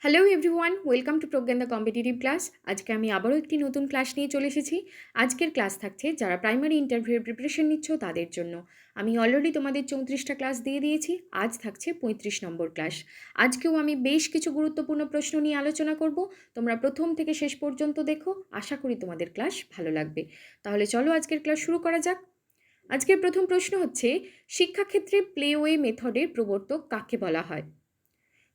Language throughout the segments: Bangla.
Hello everyone, welcome to Pragyan the competitive class. আজকে আমি আবারও একটি নতুন ক্লাস নিয়ে চলে এসেছি। আজকের ক্লাস থাকছে যারা প্রাইমারি ইন্টারভিউয়ের প্রিপারেশন নিচ্ছ তাদের জন্য। আমি অলরেডি তোমাদের 34টা ক্লাস দিয়ে দিয়েছি, আজ থাকছে 35 নম্বর ক্লাস। আজকেও আমি বেশ কিছু গুরুত্বপূর্ণ প্রশ্ন নিয়ে আলোচনা করব। তোমরা প্রথম থেকে শেষ পর্যন্ত দেখো, আশা করি তোমাদের ক্লাস ভালো লাগবে। তাহলে চলো আজকের ক্লাস শুরু করা যাক। আজকের প্রথম প্রশ্ন হচ্ছে, শিক্ষাক্ষেত্রে প্লেওয়ে মেথডের প্রবর্তক কাকে বলা হয়?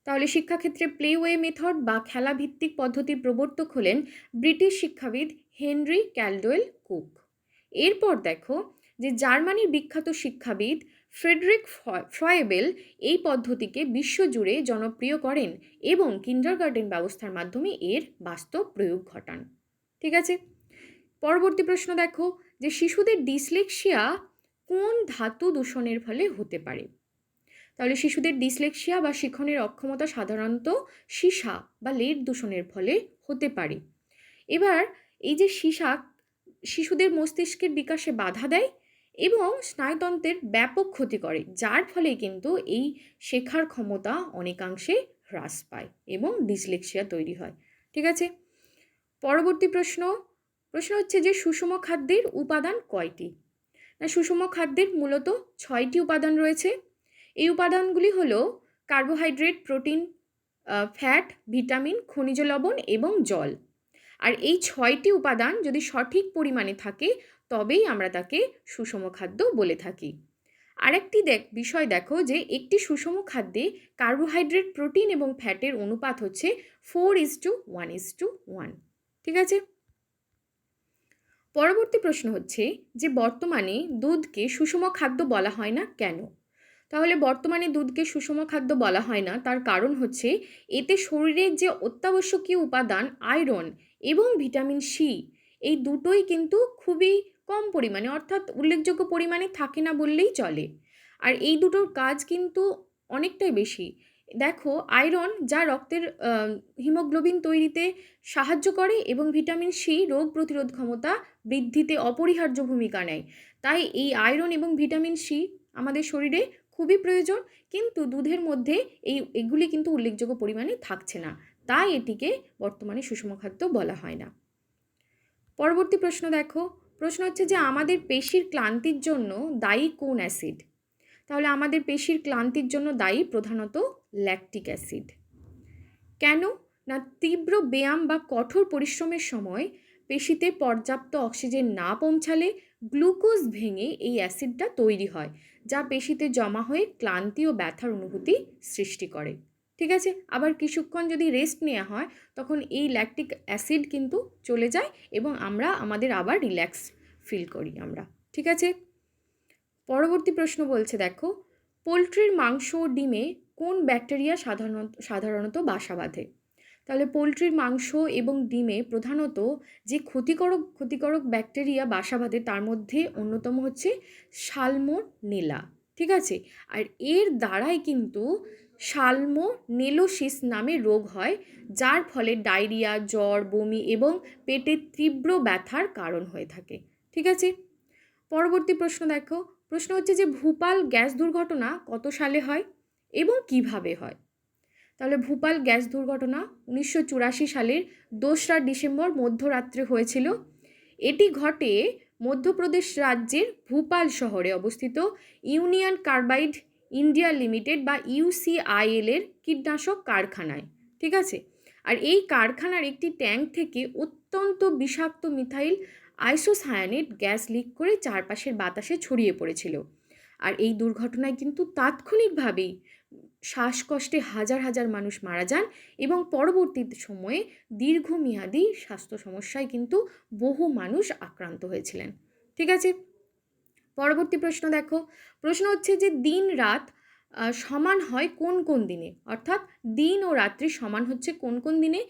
তাহলে শিক্ষাক্ষেত্রে প্লেওয়ে মেথড বা খেলাভিত্তিক পদ্ধতির প্রবর্তক হলেন ব্রিটিশ শিক্ষাবিদ হেনরি ক্যালডওয়েল কুক। এরপর দেখো যে জার্মানির বিখ্যাত শিক্ষাবিদ ফ্রেডরিক ফ্রয়েবেল এই পদ্ধতিকে বিশ্বজুড়ে জনপ্রিয় করেন এবং কিন্ডারগার্টেন ব্যবস্থার মাধ্যমে এর বাস্তব প্রয়োগ ঘটান। ঠিক আছে, পরবর্তী প্রশ্ন দেখো যে শিশুদের ডিসলেক্সিয়া কোন ধাতু দূষণের ফলে হতে পারে? তাহলে শিশুদের ডিসলেক্সিয়া বা শিখনের অক্ষমতা সাধারণত সীসা বা লেড দূষণের ফলে হতে পারে। এবার এই যে সীসা শিশুদের মস্তিষ্কের বিকাশে বাধা দেয় এবং স্নায়ুতন্ত্রের ব্যাপক ক্ষতি করে, যার ফলে কিন্তু এই শেখার ক্ষমতা অনেকাংশে হ্রাস পায় এবং ডিসলেক্সিয়া তৈরি হয়। ঠিক আছে, পরবর্তী প্রশ্ন হচ্ছে যে সুষম খাদ্যের উপাদান কয়টি? না, সুষম খাদ্যের মূলত 6টি উপাদান রয়েছে। এই উপাদানগুলি হলো কার্বোহাইড্রেট, প্রোটিন, ফ্যাট, ভিটামিন, খনিজ লবণ এবং জল। আর এই 6টি উপাদান যদি সঠিক পরিমাণে থাকে তবেই আমরা তাকে সুষম খাদ্য বলে থাকি। আরেকটি বিষয় দেখো যে একটি সুষম খাদ্যে কার্বোহাইড্রেট, প্রোটিন এবং ফ্যাটের অনুপাত হচ্ছে 4:1:1। ঠিক আছে, পরবর্তী প্রশ্ন হচ্ছে যে বর্তমানে দুধকে সুষম খাদ্য বলা হয় না কেন? তাহলে বর্তমানে দুধকে সুষম খাদ্য বলা হয় না, তার কারণ হচ্ছে এতে শরীরের যে অত্যাবশ্যকীয় উপাদান আয়রন এবং ভিটামিন সি, এই দুটোই কিন্তু খুবই কম পরিমাণে, অর্থাৎ উল্লেখযোগ্য পরিমাণে থাকে না বললেই চলে। আর এই দুটোর কাজ কিন্তু অনেকটাই বেশি। দেখো, আয়রন যা রক্তের হিমোগ্লোবিন তৈরিতে সাহায্য করে এবং ভিটামিন সি রোগ প্রতিরোধ ক্ষমতা বৃদ্ধিতে অপরিহার্য ভূমিকা নেয়। তাই এই আয়রন এবং ভিটামিন সি আমাদের শরীরে খুবই প্রয়োজন, কিন্তু দুধের মধ্যে এগুলি কিন্তু উল্লেখযোগ্য পরিমাণে থাকছে না, তাই এটিকে বর্তমানে সুষম খাদ্য বলা হয় না। পরবর্তী প্রশ্ন দেখো, প্রশ্ন হচ্ছে যে আমাদের পেশির ক্লান্তির জন্য দায়ী কোন অ্যাসিড? তাহলে আমাদের পেশির ক্লান্তির জন্য দায়ী প্রধানত ল্যাকটিক অ্যাসিড। কেন? না, তীব্র ব্যায়াম বা কঠোর পরিশ্রমের সময় পেশিতে পর্যাপ্ত অক্সিজেন না পৌঁছালে গ্লুকোজ ভেঙে এই অ্যাসিডটা তৈরি হয়, যা পেশিতে জমা হয়ে ক্লান্তি ও ব্যথার অনুভূতি সৃষ্টি করে। ঠিক আছে, আবার কিছুক্ষণ যদি রেস্ট নেওয়া হয় তখন এই ল্যাকটিক অ্যাসিড কিন্তু চলে যায় এবং আমরা আমাদের আবার রিল্যাক্স ফিল করি আমরা। ঠিক আছে, পরবর্তী প্রশ্ন বলছে দেখো, পোলট্রির মাংস ও ডিমে কোন ব্যাকটেরিয়া সাধারণত বাসা বাঁধে? তাহলে পোলট্রির মাংস এবং ডিমে প্রধানত যে ক্ষতিকারক ব্যাকটেরিয়া বাসা বাঁধে তার মধ্যে অন্যতম হচ্ছে সালমোনেলা। ঠিক আছে, আর এর দ্বারাই কিন্তু সালমোনেলোসিস নামে রোগ হয়, যার ফলে ডায়রিয়া, জ্বর, বমি এবং পেটে তীব্র ব্যথার কারণ হয়ে থাকে। ঠিক আছে, পরবর্তী প্রশ্ন দেখো, প্রশ্ন হচ্ছে যে ভূপাল গ্যাস দুর্ঘটনা কত সালে হয় এবং কিভাবে হয়? তাহলে ভূপাল গ্যাস দুর্ঘটনা 1984 সালের 2রা ডিসেম্বর মধ্যরাত্রে হয়েছিল। এটি ঘটে মধ্যপ্রদেশ রাজ্যের ভূপাল শহরে অবস্থিত ইউনিয়ন কার্বাইড ইন্ডিয়া লিমিটেড বা ইউসিআইএল এর কীটনাশক কারখানায়। ঠিক আছে, আর এই কারখানার একটি ট্যাঙ্ক থেকে অত্যন্ত বিষাক্ত মিথাইল আইসোসায়ানেট গ্যাস লিক করে চারপাশের বাতাসে ছড়িয়ে পড়েছিল। আর এই দুর্ঘটনায় কিন্তু তাৎক্ষণিকভাবেই শ্বাসকষ্টে হাজার হাজার মানুষ মারা যান এবং পরবর্তী সময়ে দীর্ঘমেয়াদী স্বাস্থ্য সমস্যায় কিন্তু বহু মানুষ আক্রান্ত হয়েছিলেন। ঠিক আছে, পরবর্তী প্রশ্ন দেখো, প্রশ্ন হচ্ছে যে দিন রাত সমান হয় কোন কোন দিনে? অর্থাৎ দিন ও রাত্রি সমান হচ্ছে কোন কোন দিনে?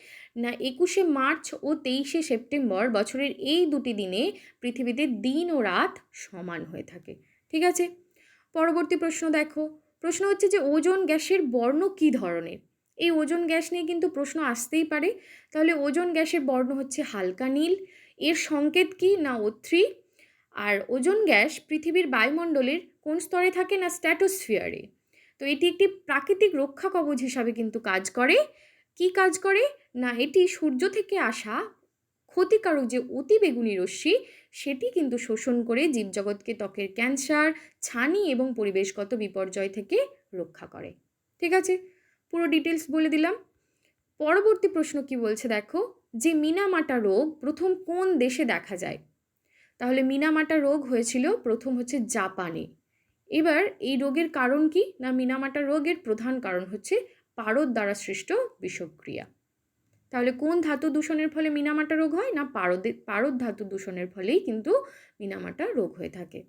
না, 21শে মার্চ ও 23শে সেপ্টেম্বর বছরের এই দুটি দিনে পৃথিবীতে দিন ও রাত সমান হয়ে থাকে। ঠিক আছে, পরবর্তী প্রশ্ন দেখো, প্রশ্ন হচ্ছে যে ওজোন গ্যাসের বর্ণ কী ধরনের? এই ওজোন গ্যাস নিয়ে কিন্তু প্রশ্ন আসতেই পারে। তাহলে ওজোন গ্যাসের বর্ণ হচ্ছে হালকা নীল। এর সংকেত কি? না O3। আর ওজোন গ্যাস পৃথিবীর বায়ুমণ্ডলের কোন স্তরে থাকে? না স্ট্র্যাটোস্ফিয়ারে। তো এটি একটি প্রাকৃতিক রক্ষা কবচ হিসাবে কিন্তু কাজ করে কি কাজ করে? না এটি সূর্য থেকে আসা ক্ষতিকারক যে অতিবেগুনি রশ্মি সেটি কিন্তু শোষণ করে জীবজগৎকে ত্বকের ক্যান্সার, ছানি এবং পরিবেশগত বিপর্যয় থেকে রক্ষা করে। ঠিক আছে, পুরো ডিটেলস বলে দিলাম। পরবর্তী প্রশ্ন কি বলছে দেখো, যে মিনামাটা রোগ প্রথম কোন দেশে দেখা যায়? তাহলে মিনামাটা রোগ হয়েছিল প্রথম হচ্ছে জাপানে। এবার এই রোগের কারণ কি? না মিনামাটা রোগের প্রধান কারণ হচ্ছে পারদ দ্বারা সৃষ্ট বিষক্রিয়া। তাহলে কোন ধাতু দূষণের ফলে মিনামাটা রোগ হয়? না পারদ ধাতু দূষণের ফলেই কিন্তু মিনামাটা রোগ হয়ে থাকে।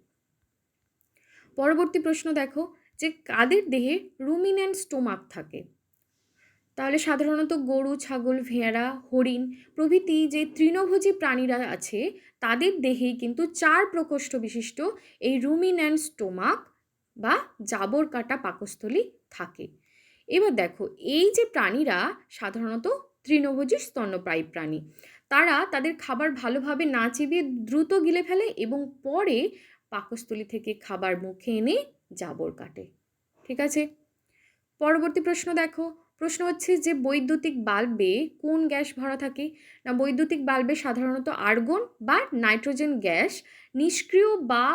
পরবর্তী প্রশ্ন দেখো, যে কাদের দেহে রুমিন্যান্ট স্টোমাক থাকে? তাহলে সাধারণত গরু, ছাগল, ভেড়া, হরিণ প্রভৃতি যে তৃণভোজী প্রাণীরা আছে তাদের দেহেই কিন্তু 4 প্রকোষ্ঠ বিশিষ্ট এই রুমিন্যান্ট স্টোমাক বা জাবর কাটা পাকস্থলী থাকে। এবার দেখো, এই যে প্রাণীরা সাধারণত তৃণভোজী স্তন্যপায়ী প্রাণী, তারা তাদের খাবার ভালোভাবে না চিবিয়ে দ্রুত গিলে ফেলে এবং পরে পাকস্থলী থেকে খাবার মুখে এনে জাবর কাটে। ঠিক আছে, পরবর্তী প্রশ্ন দেখো, প্রশ্ন হচ্ছে যে বৈদ্যুতিক বাল্বে কোন গ্যাস ভরা থাকে? না বৈদ্যুতিক বাল্বে সাধারণত আর্গন বা নাইট্রোজেন গ্যাস নিষ্ক্রিয় বা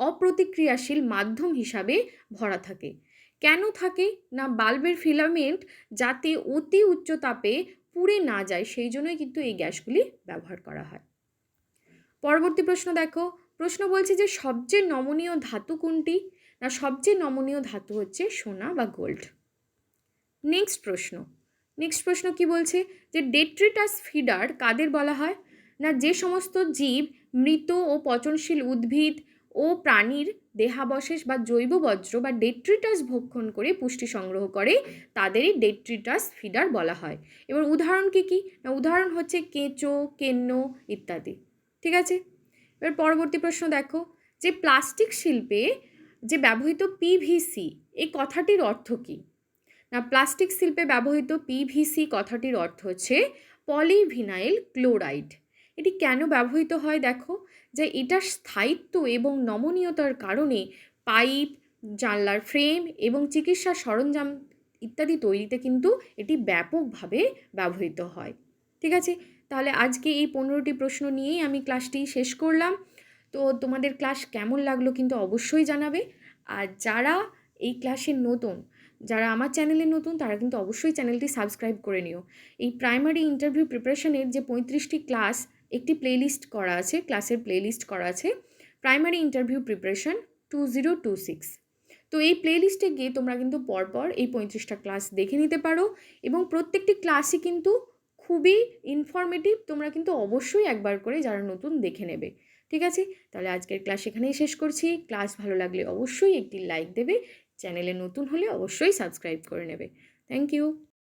অপ্রতিক্রিয়াশীল মাধ্যম হিসাবে ভরা থাকে। কেন থাকে? না বাল্বের ফিলামেন্ট যাতে অতি উচ্চ তাপে পুড়ে না যায় সেই জন্যই কিন্তু এই গ্যাসগুলি ব্যবহার করা হয়। পরবর্তী প্রশ্ন দেখো, প্রশ্ন বলছে যে সবচেয়ে নমনীয় ধাতু কোনটি? না সবচেয়ে নমনীয় ধাতু হচ্ছে সোনা বা গোল্ড। নেক্সট প্রশ্ন কি বলছে, যে ডেট্রিটাস ফিডার কাদের বলা হয়? না যে সমস্ত জীব মৃত ও পচনশীল উদ্ভিদ ও প্রাণীর দেহাবশেষ বা জৈব বর্জ্য বা ডেট্রিটাস ভক্ষণ করে পুষ্টি সংগ্রহ করে তাদেরই ডেট্রিটাস ফিডার বলা হয়। এবার উদাহরণ কি? না উদাহরণ হচ্ছে কেঁচো, কেন্ন ইত্যাদি। ঠিক আছে, এবার পরবর্তী প্রশ্ন দেখো, যে প্লাস্টিক শিল্পে যে ব্যবহৃত পিভিসি এই কথাটির অর্থ কী? না প্লাস্টিক শিল্পে ব্যবহৃত পিভিসি কথাটির অর্থ হচ্ছে পলিভিনাইল ক্লোরাইড। এটি কেন ব্যবহৃত হয় দেখো, যে এটার স্থায়িত্ব এবং নমনীয়তার কারণে পাইপ, জানলার ফ্রেম এবং চিকিৎসা সরঞ্জাম ইত্যাদি তৈরিতে কিন্তু এটি ব্যাপকভাবে ব্যবহৃত হয়। ঠিক আছে, তাহলে আজকে এই 15টি প্রশ্ন নিয়েই আমি ক্লাসটি শেষ করলাম। তো তোমাদের ক্লাস কেমন লাগলো কিন্তু অবশ্যই জানাবে। আর যারা এই ক্লাসের নতুন, যারা আমার চ্যানেলে নতুন তারা কিন্তু অবশ্যই চ্যানেলটি সাবস্ক্রাইব করে নিও। এই প্রাইমারি ইন্টারভিউ প্রিপারেশনের যে 35টি ক্লাস একটি প্লেলিস্ট করা আছে, ক্লাসের প্লেলিস্ট করা আছে, প্রাইমারি ইন্টারভিউ প্রিপারেশন 2026। তো এই প্লেলিস্টে গিয়ে তোমরা কিন্তু পরপর এই 35টা ক্লাস দেখে নিতে পারো এবং প্রত্যেকটি ক্লাসই কিন্তু খুবই ইনফরমেটিভ। তোমরা কিন্তু অবশ্যই একবার করে যারা নতুন দেখে নেবে। ঠিক আছে, তাহলে আজকের ক্লাস এখানেই শেষ করছি। ক্লাস ভালো লাগলে অবশ্যই একটি লাইক দেবে, চ্যানেলে নতুন হলে অবশ্যই সাবস্ক্রাইব করে নেবে। Thank you.